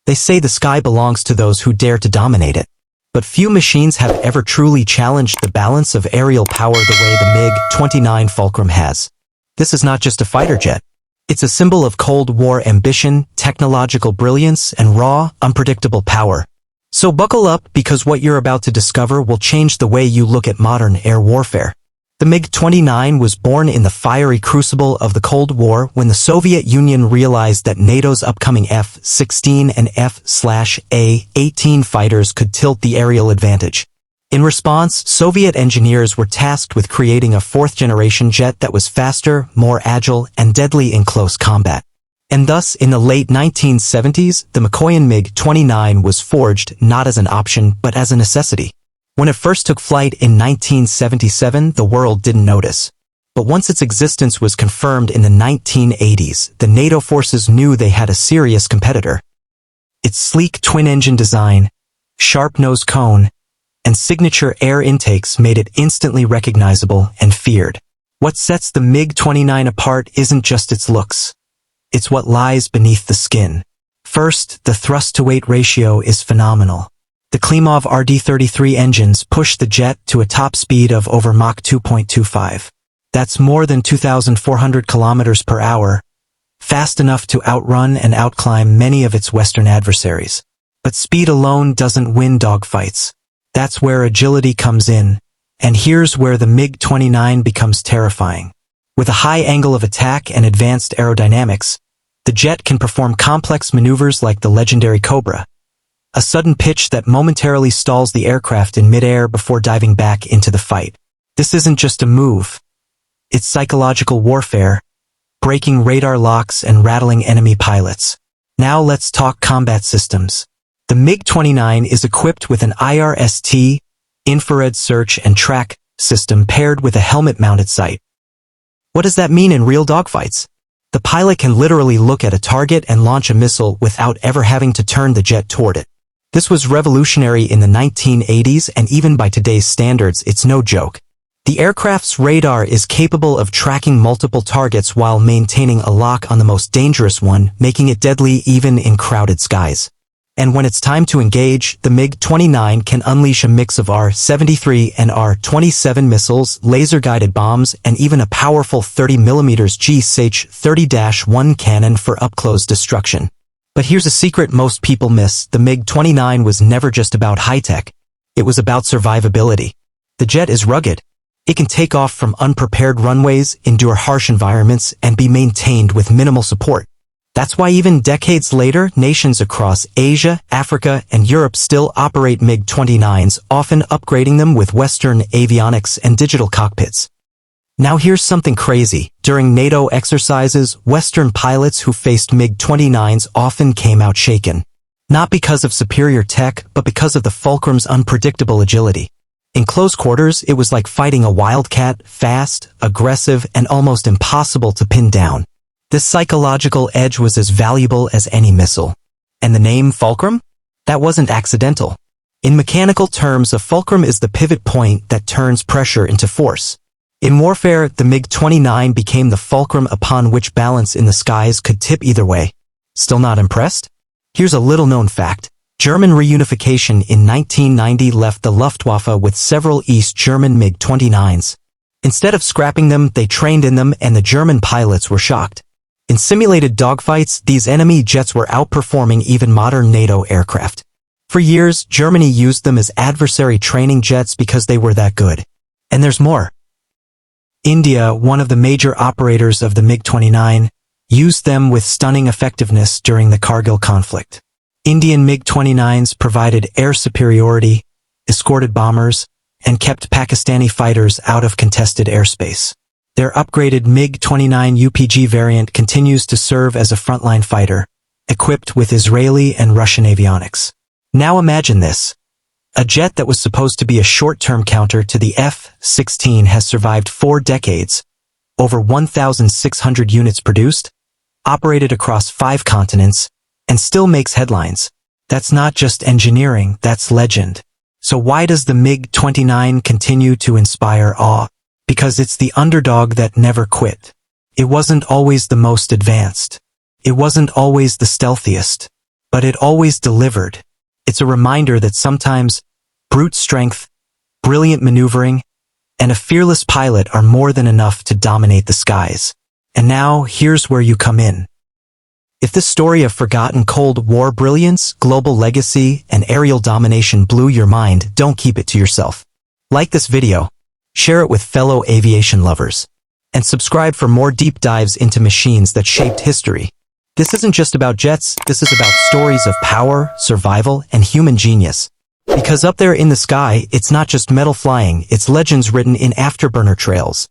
They say the sky belongs to those who dare to dominate it. But few machines have ever truly challenged the balance of aerial power the way the MiG-29 Fulcrum has. This is not just a fighter jet. It's a symbol of Cold War ambition, technological brilliance, and raw, unpredictable power. So buckle up, because what you're about to discover will change the way you look at modern air warfare. The MiG-29 was born in the fiery crucible of the Cold War when the Soviet Union realized that NATO's upcoming F-16 and F/A-18 fighters could tilt the aerial advantage. In response, Soviet engineers were tasked with creating a fourth-generation jet that was faster, more agile, and deadly in close combat. And thus, in the late 1970s, the Mikoyan MiG-29 was forged not as an option but as a necessity. When it first took flight in 1977, the world didn't notice. But once its existence was confirmed in the 1980s, the NATO forces knew they had a serious competitor. Its sleek twin-engine design, sharp nose cone, and signature air intakes made it instantly recognizable and feared. What sets the MiG-29 apart isn't just its looks. It's what lies beneath the skin. First, the thrust-to-weight ratio is phenomenal. The Klimov RD-33 engines push the jet to a top speed of over Mach 2.25. That's more than 2,400 kilometers per hour, fast enough to outrun and outclimb many of its Western adversaries. But speed alone doesn't win dogfights. That's where agility comes in, and here's where the MiG-29 becomes terrifying. With a high angle of attack and advanced aerodynamics, the jet can perform complex maneuvers like the legendary Cobra, a sudden pitch that momentarily stalls the aircraft in midair before diving back into the fight. This isn't just a move. It's psychological warfare, breaking radar locks and rattling enemy pilots. Now let's talk combat systems. The MiG-29 is equipped with an IRST, infrared search and track system paired with a helmet-mounted sight. What does that mean in real dogfights? The pilot can literally look at a target and launch a missile without ever having to turn the jet toward it. This was revolutionary in the 1980s, and even by today's standards, it's no joke. The aircraft's radar is capable of tracking multiple targets while maintaining a lock on the most dangerous one, making it deadly even in crowded skies. And when it's time to engage, the MiG-29 can unleash a mix of R-73 and R-27 missiles, laser-guided bombs, and even a powerful 30mm GSH-30-1 cannon for up-close destruction. But here's a secret most people miss: the MiG-29 was never just about high-tech. It was about survivability. The jet is rugged. It can take off from unprepared runways, endure harsh environments, and be maintained with minimal support. That's why even decades later, nations across Asia, Africa, and Europe still operate MiG-29s, often upgrading them with Western avionics and digital cockpits. Now here's something crazy. During NATO exercises, Western pilots who faced MiG-29s often came out shaken. Not because of superior tech, but because of the Fulcrum's unpredictable agility. In close quarters, it was like fighting a wildcat, fast, aggressive, and almost impossible to pin down. This psychological edge was as valuable as any missile. And the name Fulcrum? That wasn't accidental. In mechanical terms, a fulcrum is the pivot point that turns pressure into force. In warfare, the MiG-29 became the fulcrum upon which balance in the skies could tip either way. Still not impressed? Here's a little-known fact. German reunification in 1990 left the Luftwaffe with several East German MiG-29s. Instead of scrapping them, they trained in them, and the German pilots were shocked. In simulated dogfights, these enemy jets were outperforming even modern NATO aircraft. For years, Germany used them as adversary training jets because they were that good. And there's more. India, one of the major operators of the MiG-29, used them with stunning effectiveness during the Kargil conflict. Indian MiG-29s provided air superiority, escorted bombers, and kept Pakistani fighters out of contested airspace. Their upgraded MiG-29 UPG variant continues to serve as a frontline fighter, equipped with Israeli and Russian avionics. Now imagine this. A jet that was supposed to be a short-term counter to the F-16 has survived 4 decades, over 1,600 units produced, operated across 5 continents, and still makes headlines. That's not just engineering, that's legend. So why does the MiG-29 continue to inspire awe? Because it's the underdog that never quit. It wasn't always the most advanced. It wasn't always the stealthiest. but it always delivered. It's a reminder that sometimes brute strength, brilliant maneuvering, and a fearless pilot are more than enough to dominate the skies. And now, here's where you come in. If this story of forgotten Cold War brilliance, global legacy, and aerial domination blew your mind, don't keep it to yourself. Like this video, share it with fellow aviation lovers, and subscribe for more deep dives into machines that shaped history. This isn't just about jets, this is about stories of power, survival, and human genius. Because up there in the sky, it's not just metal flying, it's legends written in afterburner trails.